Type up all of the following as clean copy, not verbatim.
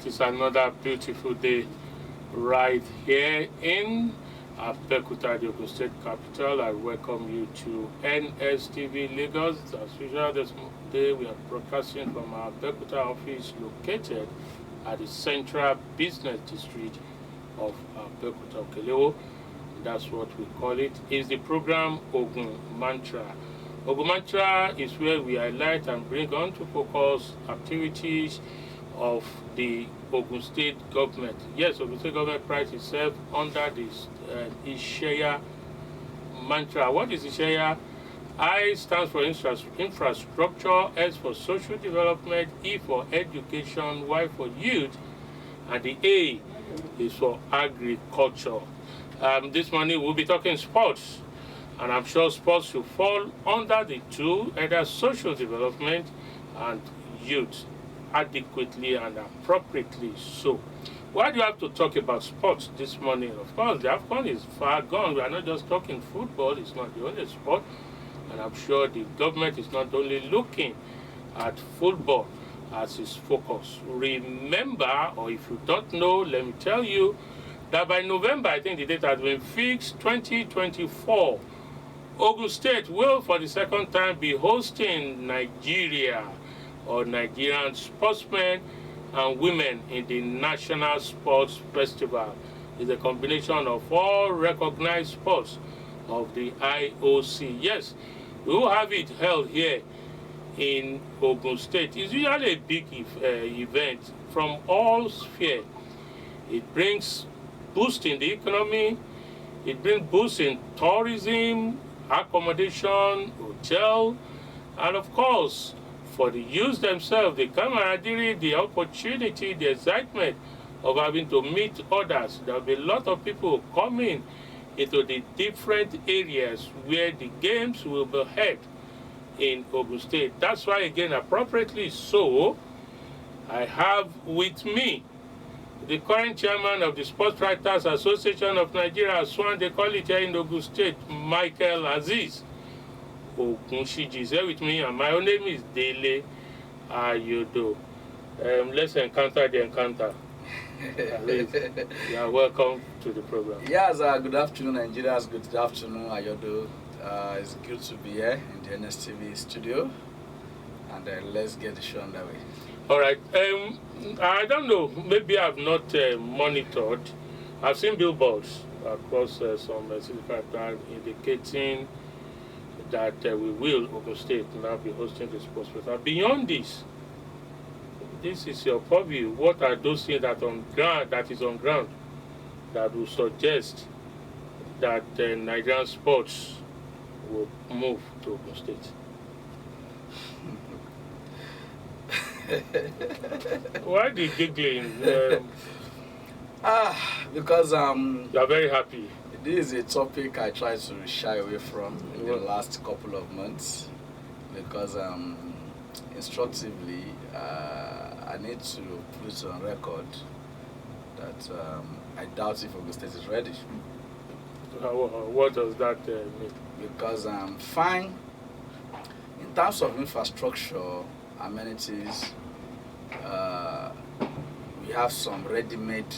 is another beautiful day right here in Abeokuta, the Ogun State capital. I welcome you to NSTV Lagos. As usual, this day we are broadcasting from our Abeokuta office located at the Central Business District of Abeokuta Okelewo. That's what we call it. It's the program Ogun Mantra. Ogun Mantra is where we highlight and bring on to focus activities of the Ogun State government. Yes, Ogun State government prides itself under this CHIARM mantra. What is CHIARM? I stands for infrastructure, S for social development, E for education, Y for youth, and the A is for agriculture. This morning we'll be talking sports, and I'm sure sports should fall under the two, either social development and youth, adequately and appropriately so. Why do you have to talk about sports this morning? Of course, the AFCON is far gone. We are not just talking football. It's not the only sport. And I'm sure the government is not only looking at football as its focus. Remember, or if you don't know, let me tell you, that by November, I think the date has been fixed, 2024, Ogun State will, for the second time, be hosting Nigeria, or Nigerian sportsmen and women in the National Sports Festival. It's a combination of all recognized sports of the IOC. Yes, we will have it held here in Ogun State. It's usually a big event from all spheres. It brings boost in the economy, it brings boost in tourism, accommodation, hotel, and of course, for the youth themselves, the camaraderie, the opportunity, the excitement of having to meet others. There will be a lot of people coming into the different areas where the games will be held in Ogun State. That's why, again, appropriately so, I have with me the current chairman of the Sports Writers Association of Nigeria, SWAN, they call it here in Ogun State, Michael Aziz OGUNSIJI is here with me, and my own name is Dele Ayodo. Let's encounter the encounter. You are welcome to the program. Yes, good afternoon, Nigerians. Good afternoon, Ayodo. It's good to be here in the NSTV studio, and let's get the show underway. All right. I don't know. Maybe I've not monitored. I've seen billboards across some city factories indicating that we will, Ogun State, now be hosting the sports festival. Beyond this is your purview. What are those things that is on ground that will suggest that Nigerian sports will move to Ogun State? Why the giggling? Because you are very happy. This is a topic I try to shy away from in the last couple of months, because instructively I need to put on record that I doubt if Ogun State is ready. What does that mean? Because fine, in terms of infrastructure, amenities, we have some ready-made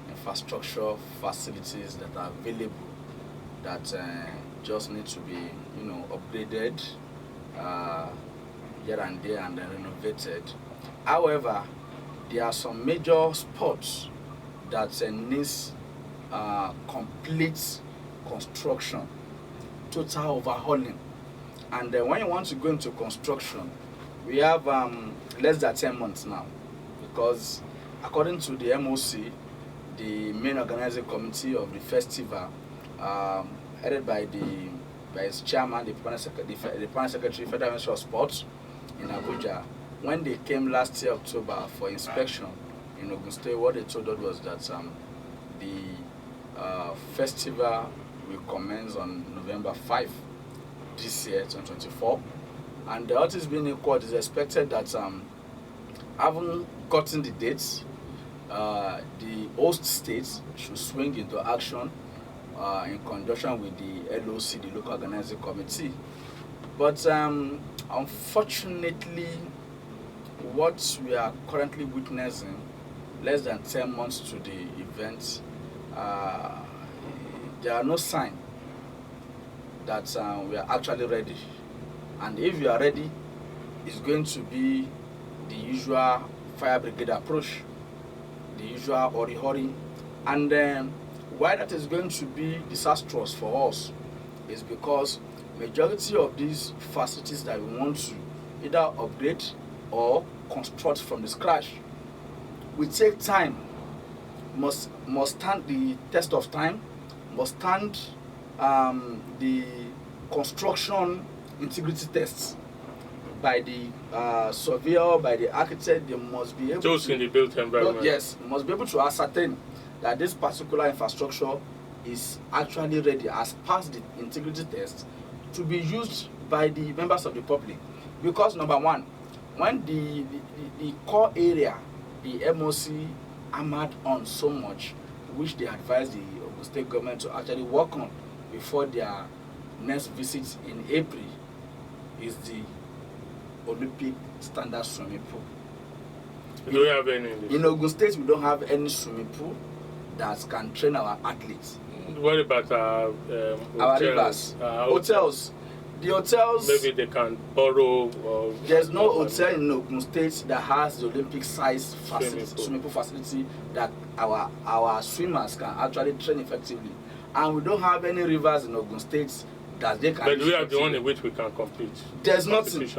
infrastructure facilities that are available that just need to be, upgraded here and there and then renovated. However, there are some major spots that needs complete construction, total overhauling. And when you want to go into construction, we have less than 10 months now, because according to the MOC, the main organizing committee of the festival, headed by its chairman, the permanent secretary, Federal Ministry of Sports in Abuja, when they came last year October for inspection in Ogun State, what they told us was that the festival will commence on November 5 this year, 2024. And the artist being in court is expected that having gotten the dates, the host states should swing into action in conjunction with the LOC, the local organizing committee. But unfortunately, what we are currently witnessing less than 10 months to the event, there are no signs that we are actually ready. And if you are ready, it's going to be the usual fire brigade approach, the usual hurry. And why that is going to be disastrous for us is because majority of these facilities that we want to either upgrade or construct from the scratch will take time, must stand the test of time, must stand the construction integrity tests by the surveyor, by the architect. They must be able those in the built environment. Yes, must be able to ascertain that this particular infrastructure is actually ready, has passed the integrity test to be used by the members of the public. Because number one, when the core area, the MOC hammered on so much, which they advised the Ogun State government to actually work on before their next visit in April, is the Olympic standard swimming pool. Do we have any in Ogun State? We don't have any swimming pool that can train our athletes. What about our rivers? Hotels. The hotels. Maybe they can borrow. There's no hotel in Ogun State that has the Olympic size swimming pool facility that our swimmers can actually train effectively. And we don't have any rivers in Ogun State that they can. But we have the one in which we can compete. There's nothing.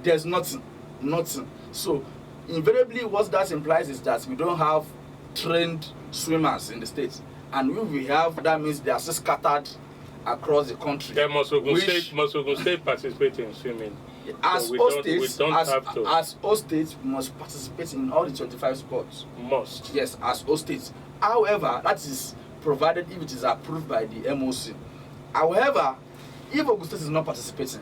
There's nothing. So invariably, what that implies is that we don't have trained swimmers in the state. And if we have, that means they are still scattered across the country. There must Ogun State participate in swimming. As so all states, as all states must participate in all the 25 sports. Must. Yes, as all states. However, that is provided if it is approved by the MOC. However, if Ogun State is not participating,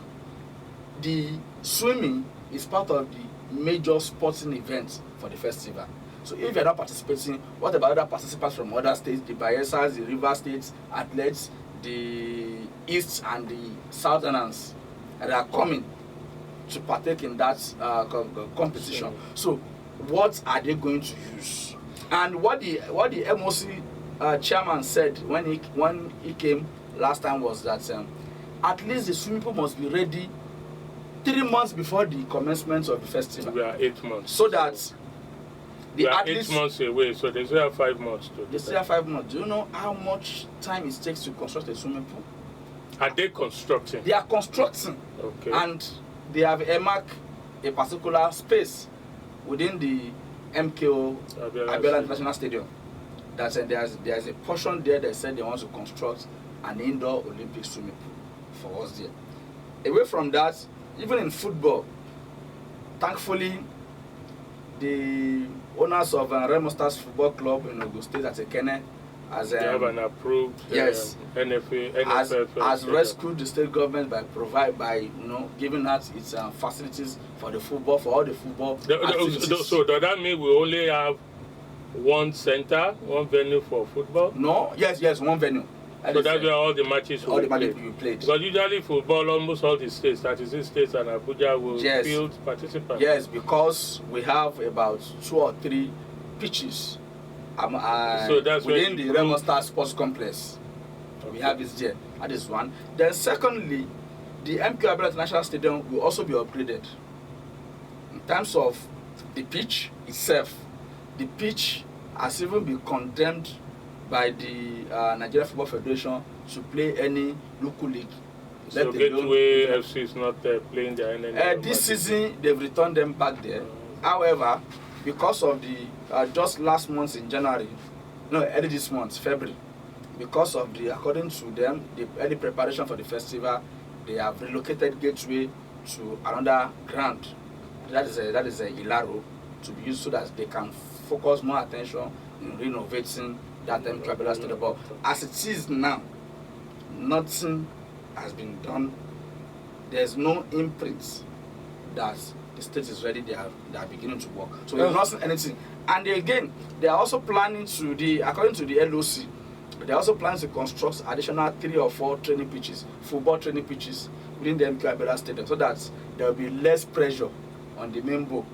the swimming is part of the major sporting event for the festival. So if you're not participating, what about other participants from other states, the Bayelsas, the River States, athletes, the East and the Southerners that are coming to partake in that competition? So what are they going to use? And what the MOC chairman said when he came last time was that at least the swimming pool must be ready 3 months before the commencement of the festival. We are 8 months. So that we are 8 months away, so they still have 5 months to do. They still have 5 months. Do you know how much time it takes to construct a swimming pool? Are they constructing? They are constructing. Okay. And they have earmarked a particular space within the MKO Abiola International Stadium. That there's a portion there that said they want to construct an indoor Olympic swimming pool for us there. Away from that, even in football, thankfully, the owners of Remo Stars Football Club in Ogun State at Ekene has they have an approved NFF has rescued the state government by giving us its facilities for the football, for all the football activities. So does that mean we only have one center, one venue for football? No, yes, one venue. So that's where all the matches will be played. Because usually football, almost all the states, 36 states and Abuja will field participants. Yes, because we have about 2 or 3 pitches so that's within the Remo Star Sports Complex. We have it there. That is one. Then secondly, the MK Abiola International Stadium will also be upgraded. In terms of the pitch itself, the pitch has even been condemned by the Nigeria Football Federation to play any local league. So Gateway FC is not playing their NNL. This season, they've returned them back there. However, because of the just last month in early this month, February, because of according to them, the early preparation for the festival, they have relocated Gateway to another ground. That is a Ilaro, to be used so that they can focus more attention in renovating that MK Abiola Stadium. But as it is now, nothing has been done. There's no imprint that the state is ready. They are beginning to work. So we've not seen anything. And again, they are also planning according to the LOC, they are also planning to construct additional 3 or 4 training pitches, football training pitches within the MK Abiola Stadium, so that there will be less pressure on the main bowl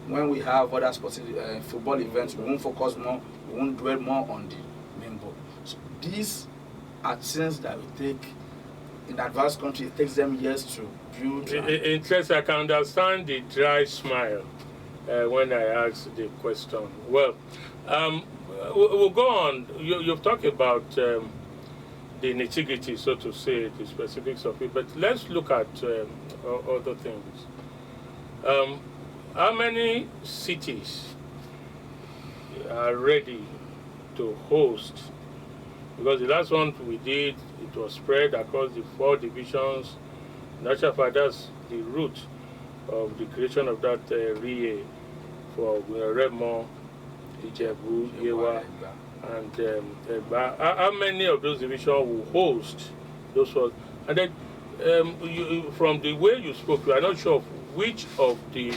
when we have other sports, football events, we won't focus more, we won't dwell more on the main ball. So these are things that we take in advanced country. It takes them years to build. Interesting. I can understand the dry smile when I ask the question. Well, we'll go on. You've talked about the nitty-gritty, so to say, the specifics of it, but let's look at other things. How many cities are ready to host? Because the last one we did, it was spread across the 4 divisions. Natural fact, that's the root of the creation of that RIE for Remo, Ijebu, Yewa, and Egba. How many of those divisions will host those ones? And then, from the way you spoke, you are not sure of which of the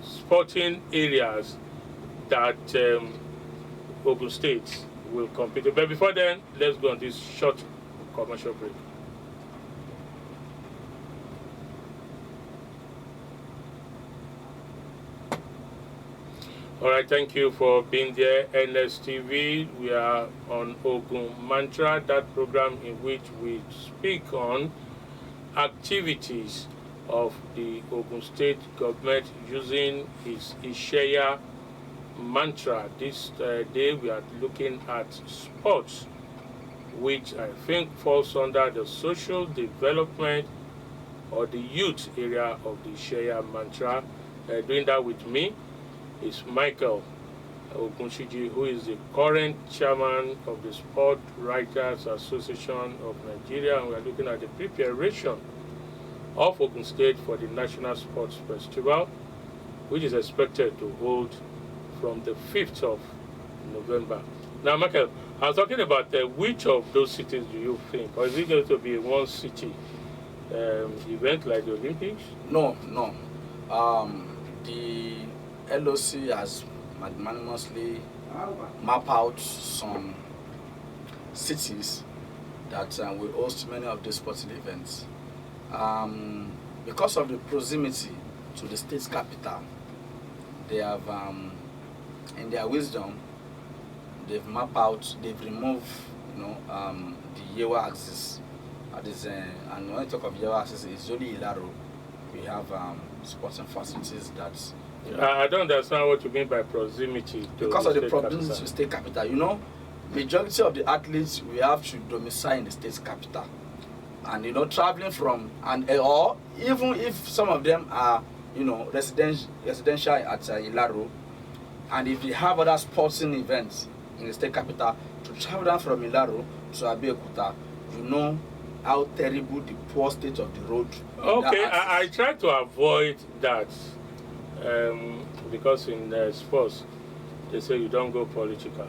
sporting areas that Ogun State will compete. But before then, let's go on this short commercial break. All right, thank you for being there, NSTV. We are on Ogun Mantra, that program in which we speak on activities of the Ogun State government using its CHIARM mantra. This day we are looking at sports, which I think falls under the social development or the youth area of the CHIARM mantra. Doing that with me is Michael OGUNSIJI, who is the current chairman of the Sport Writers Association of Nigeria, and we are looking at the preparation of Ogun State for the National Sports Festival, which is expected to hold from the 5th of November. Now, Michael, I was talking about which of those cities do you think, or is it going to be a one city event like the Olympics? No. The LOC has magnanimously mapped out some cities that will host many of these sporting events. Because of the proximity to the state's capital, they have, in their wisdom, they've mapped out, they've removed, the Yewa axis. And when I talk of Yewa axis, it's only Ilaro. We have sporting facilities that. I don't understand what you mean by proximity to because the of the state proximity capital. to the state capital. Majority of the athletes we have to domicile in the state's capital, and traveling from or even if some of them are residential at Ilaro, and if they have other sporting events in the state capital, to travel down from Ilaro to Abeokuta, how terrible the poor state of the road. Okay, I try to avoid that because in sports they say you don't go political.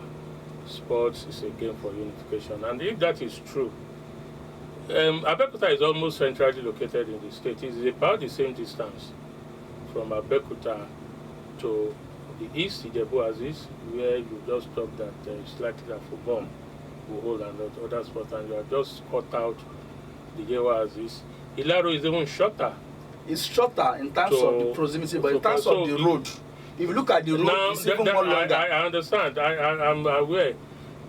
Sports is a game for unification, and if that is true, Abeokuta is almost centrally located in the state. It is about the same distance from Abeokuta to the east, Ijebu Aziz, where you just talk that it's likely that football will hold and other sports, and you are just cut out the Ijebu Aziz. Ilaro is even shorter. It's shorter in terms of the proximity, but in terms of the road, if you look at the road, it's even more longer. I understand. I'm aware.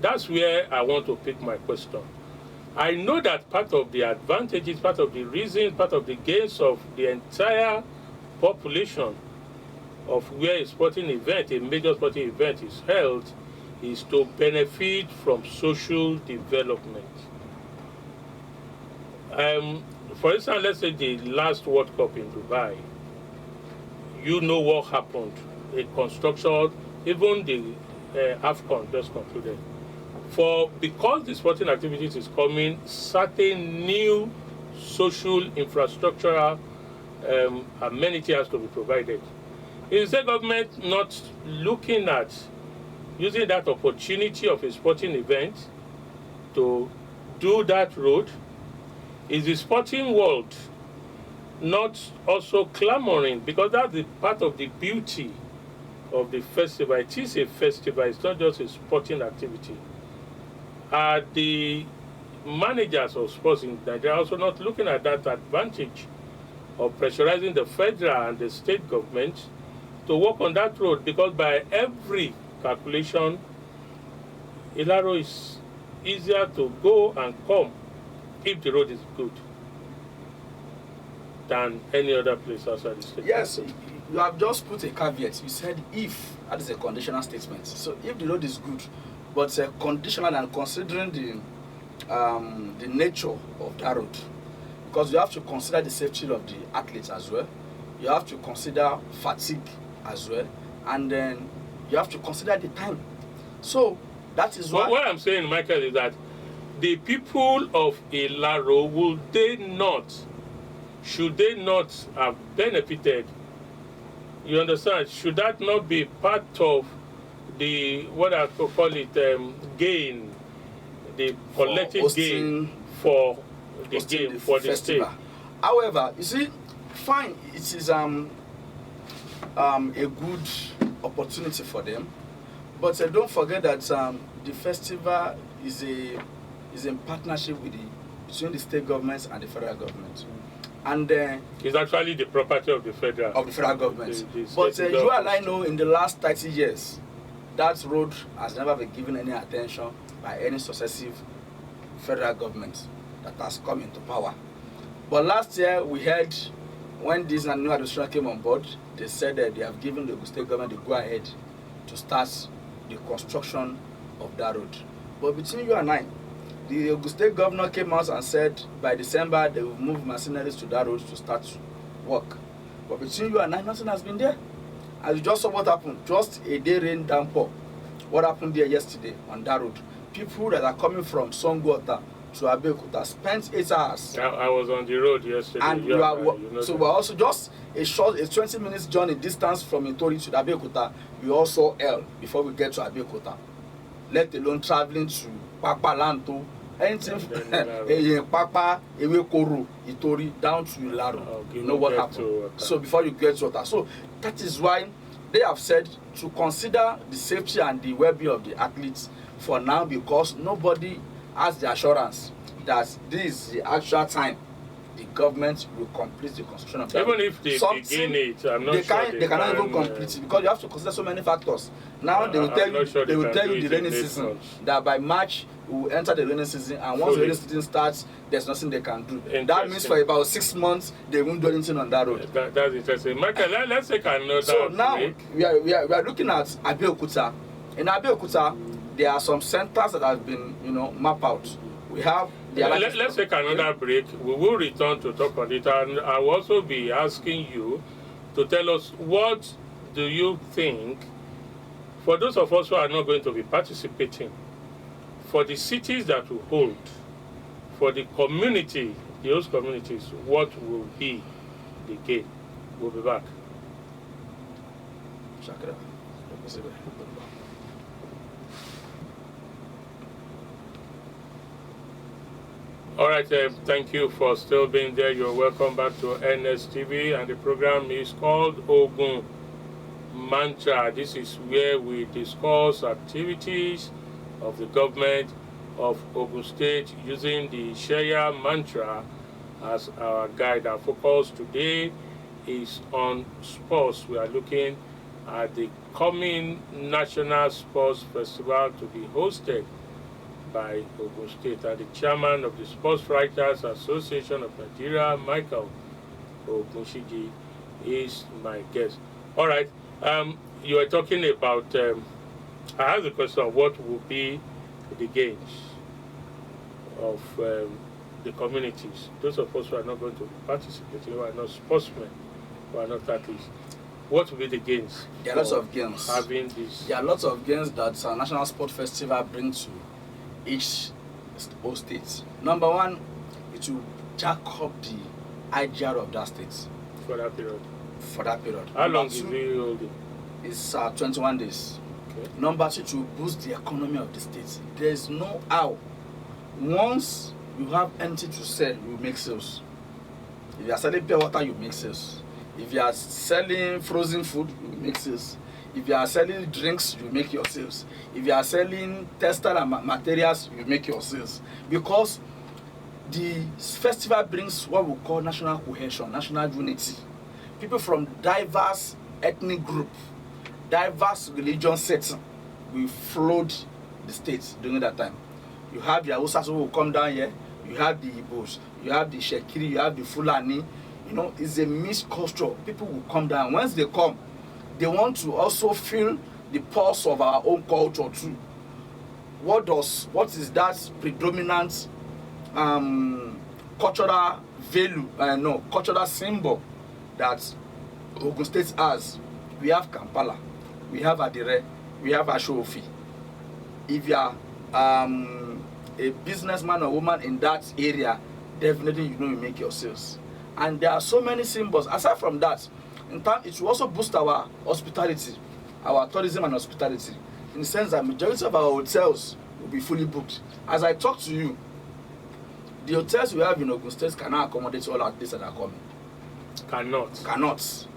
That's where I want to pick my question. I know that part of the advantages, part of the reasons, part of the gains of the entire population of where a sporting event, a major sporting event is held, is to benefit from social development. For instance, let's say the last World Cup in Dubai, what happened. A construction, even the AFCON just concluded. Because the sporting activities is coming, certain new social infrastructural amenity has to be provided. Is the government not looking at using that opportunity of a sporting event to do that road? Is the sporting world not also clamoring? Because that's the part of the beauty of the festival. It is a festival, it's not just a sporting activity. Are the managers of sports in Nigeria also not looking at that advantage of pressurizing the federal and the state government to work on that road, because by every calculation, Ilaro is easier to go and come if the road is good than any other place outside the state. Yes, you have just put a caveat. You said if, that is a conditional statement. So if the road is good, but conditional and considering the nature of that road, because you have to consider the safety of the athletes as well, you have to consider fatigue as well, and then you have to consider the time. So that is why. What I'm saying, Michael, is that the people of Ilaro, should they not have benefited? You understand? Should that not be part of the, what I call it, gain, the collective gain for the game, for the state? However, you see, fine, it is a good opportunity for them, but don't forget that the festival is in partnership between the state governments and the federal government. And it's actually the property of the federal government. The but you and I know in the last 30 years, that road has never been given any attention by any successive federal government that has come into power. But last year we heard, when this new administration came on board, they said that they have given the state government the go-ahead to start the construction of that road. But between you and I, the Ogun State governor came out and said by December they will move mercenaries to that road to start work. But between you and I, nothing has been there. As you just saw what happened, just a day rain downpour. What happened there yesterday on that road? People that are coming from Songwater to Abeokuta spent 8 hours. I was on the road yesterday. And so we're also just a 20 minutes journey distance from Itori to Abeokuta. We also hell before we get to Abeokuta. Let alone traveling to Papalanto, anything Papa, Ewekoro, Itori, down to Ilaro. You know what happened. So before you get to water. So that is why they have said to consider the safety and the well-being of the athletes for now, because nobody has the assurance that this is the actual time the government will complete the construction of that. Even if they begin it, I'm not sure they cannot even complete it, because you have to consider so many factors. Now they will tell you the rainy season, that by March we will enter the rainy season, and once the rainy season starts, there's nothing they can do. That means for about 6 months they won't do anything on that road. That's interesting. Michael, let's take another. So now we are looking at Abeokuta. In Abeokuta, there are some centers that have been mapped out. We have let's take another break. We will return to talk on it, and I will also be asking you to tell us, what do you think, for those of us who are not going to be participating, for the cities that will hold, for the community, the host communities, what will be the gain? We'll be back. All right, thank you for still being there. You're welcome back to NSTV, and the program is called Ogun Mantra. This is where we discuss activities of the government of Ogun State using the CHIARM mantra as our guide. Our focus today is on sports. We are looking at the coming National Sports Festival to be hosted by Ogun State, and the chairman of the Sports Writers Association of Nigeria, Michael OGUNSIJI, is my guest. All right, you were talking about, I asked the question, what will be the gains of the communities? Those of us who are not going to participate, who are not sportsmen, who are not athletes, what will be the gains? There are lots of gains. Having this. There are lots of gains that our National Sport Festival brings to each state. Number one, it will jack up the IGR of that state. For that period. How long is it holding? It's 21 days. Okay. Number two, to boost the economy of the state. There is no how. Once you have anything to sell, you make sales. If you are selling pure water, you make sales. If you are selling frozen food, you make sales. If you are selling drinks, you make your sales. If you are selling textile and materials, you make your sales. Because The festival brings what we call national cohesion, national unity. People from diverse ethnic group, diverse religion setting will flood the state during that time. You have the Hausas who will come down here, you have the Igbos, you have the Shekiri, you have the Fulani. You know, it's a mixed culture. People will come down. Once they come, they want to also feel the pulse of our own culture too. What is that predominant cultural value, cultural symbol that Ogun State has? We have Kampala, we have Adire, we have Ashofi. If you are a businessman or woman in that area, definitely you make your sales. And there are so many symbols. Aside from that, in time it will also boost our hospitality, our tourism and hospitality, in the sense that majority of our hotels will be fully booked. As I talk to you, the hotels we have in Ogun State cannot accommodate all our days that are coming. Cannot.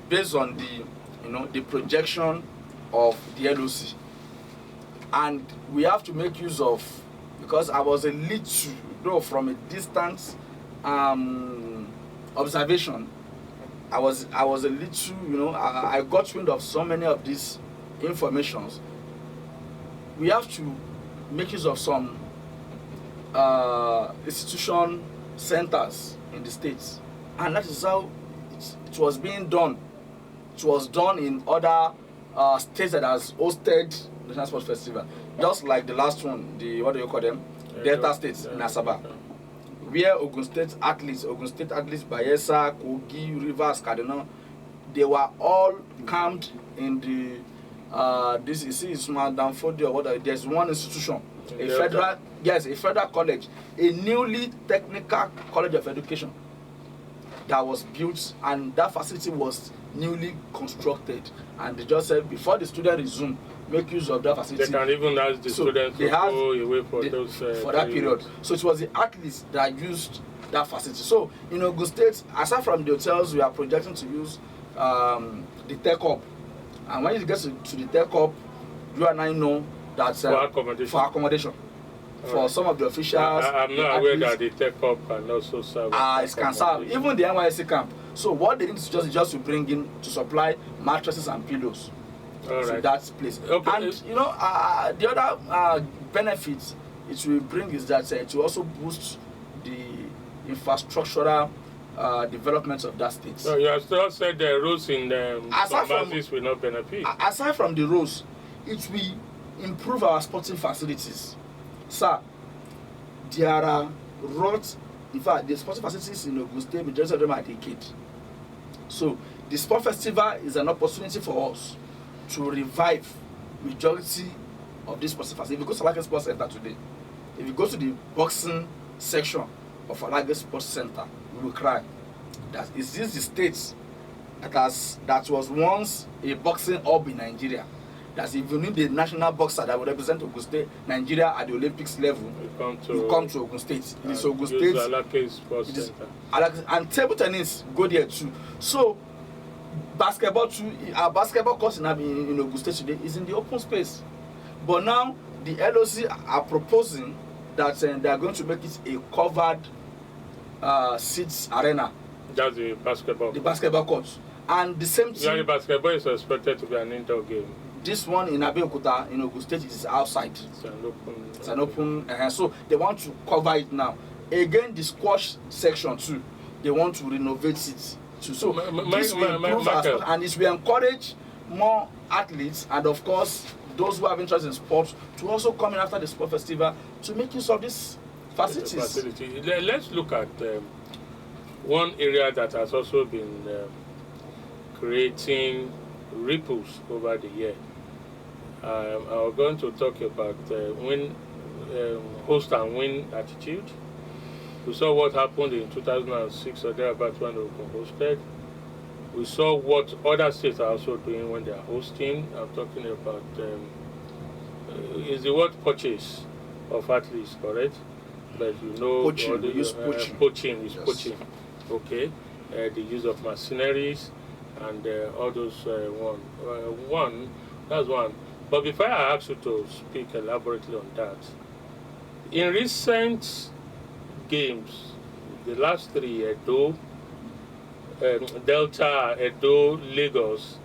Based on the projection of the LOC. And we have to make use of, because I was a little, though from a distance observation, I was a little, I got wind of so many of these informations. We have to make use of some institution centers in the states, and that is how it was being done. It was done in other states that has hosted the National Sports Festival, just like the last one, Delta States in Asaba, where Ogun State athletes, Bayelsa, Kogi, Rivers, Kaduna, they were all camped in the this is Madam Fodi or whatever. There's one institution, a federal college, a newly technical college of education that was built, and that facility was newly constructed, and they just said before the student resume, make use of that facility. They can even ask the students to go away for that period. So it was the athletes that used that facility. So in Ogun State, aside from the hotels, we are projecting to use the Tech Hub. And when you get to the Tech Hub, you and I know that for accommodation. For right. Some of the officials, I'm not aware that the Tech Hub can also serve. It can serve even the NYSC camp. So what they need to just is just to bring in to supply mattresses and pillows to that place. Okay. And the other benefits it will bring is that it will also boost the infrastructural development of that state. So you have still said the roads in some bases will not benefit. Aside from the roads, it will improve our sporting facilities. Sir, there are roads. In fact, the sporting facilities in Ogun State, majority of them are decayed. So the sport festival is an opportunity for us to revive majority of these sports facilities. If you go to Alage Sports Center today, if you go to the boxing section of Alage Sports Center, you will cry. Is this the state that was once a boxing hub in Nigeria? That if you need a national boxer that will represent Ogun State, Nigeria at the Olympics level, you come to Ogun State. It is Ogun State. Alake Sports Center. And table tennis go there too. So basketball too. Our basketball course in Ogun State today is in the open space. But now the LOC are proposing that they are going to make it a covered seats arena. That's the basketball. The basketball court. And the same thing. The basketball is expected to be an indoor game. This one in Abeokuta, in Ogun State, is outside. It's an open. So they want to cover it now. Again, the squash section too, they want to renovate it too. So this will improve our sport, and it will encourage more athletes, and of course those who have interest in sports, to also come in after the sport festival to make use of these facilities. Let's look at one area that has also been creating ripples over the year. I'm going to talk about host and win attitude. We saw what happened in 2006 or thereabouts when Ogun hosted. We saw what other states are also doing when they are hosting. I'm talking about is the word purchase of athletes correct? But poaching. Poaching is yes. Poaching. Okay, the use of mercenaries and all those that's one. But before I ask you to speak elaborately on that, in recent games, the last three, Edo, Delta, Edo, Lagos,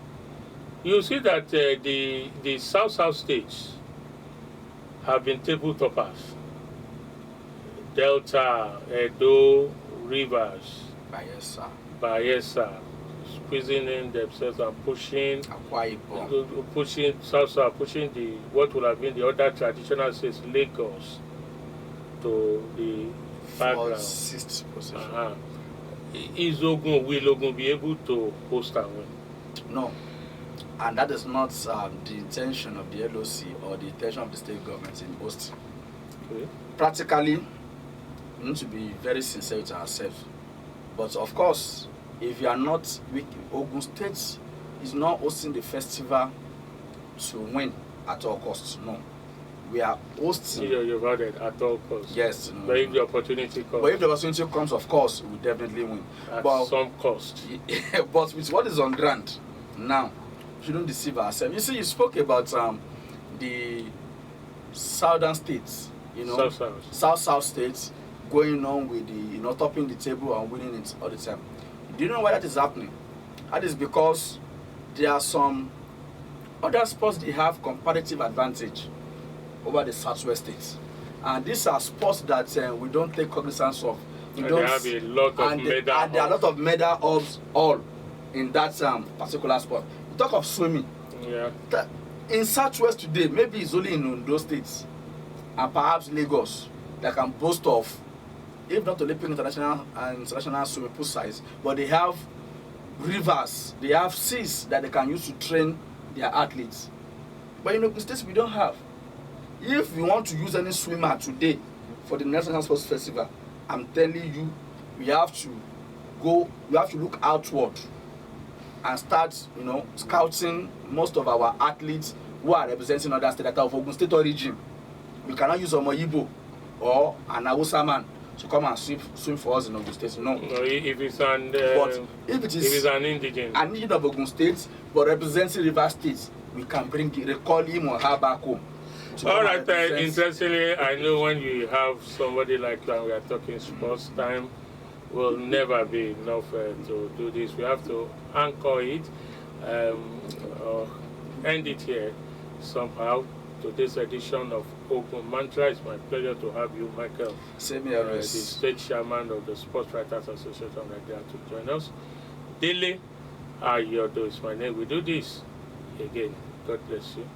you see that the South states have been table toppers. Delta, Edo, Rivers, Bayelsa, squeezing in themselves and pushing South, pushing the what would have been the other traditional states, Lagos, to the background. Sixth position. Will Ogun be able to host and win? No. And that is not the intention of the LOC or the intention of the state government in hosting. Okay. Practically, we need to be very sincere with ourselves. But of course, if you are not, Ogun State is not hosting the festival to win at all costs. No. We are hosting. You've had it at all costs. Yes. But if the opportunity comes. But if the opportunity comes, of course, we'll definitely win. At some cost. But with what is on ground now, we shouldn't deceive ourselves. You see, you spoke about the southern states, South states going on with the, topping the table and winning it all the time. Do you know why that is happening? That is because there are some other sports they have comparative advantage over the southwest states, and these are sports that we don't take cognizance of. They have a lot of medal and there are a lot of medal hubs all in that particular sport. We talk of swimming. Yeah. In southwest today, maybe it's only in Ondo states and perhaps Lagos that can boast of, if not Olympic international and international swimming pool size, but they have rivers, they have seas that they can use to train their athletes. But in Ogun State, we don't have. If we want to use any swimmer today for the National Sports Festival, I'm telling you, we have to look outward and start, scouting most of our athletes who are representing other states that are of Ogun State origin. We cannot use Omo Igbo or an Hausa man to come and swim for us in Ogun State. No. If it's an indigene of Ogun State, but representing River State, we can recall him or her back home. All right, interestingly, I know when you have somebody like that, we are talking sports time, will never be enough to do this. We have to anchor it, end it here somehow. To this edition of Ogun Mantra, it's my pleasure to have you, Michael, same here, the state chairman of the Sports Writers Association of Nigeria, to join us. Dele Ayodo is my name. We do this again. God bless you.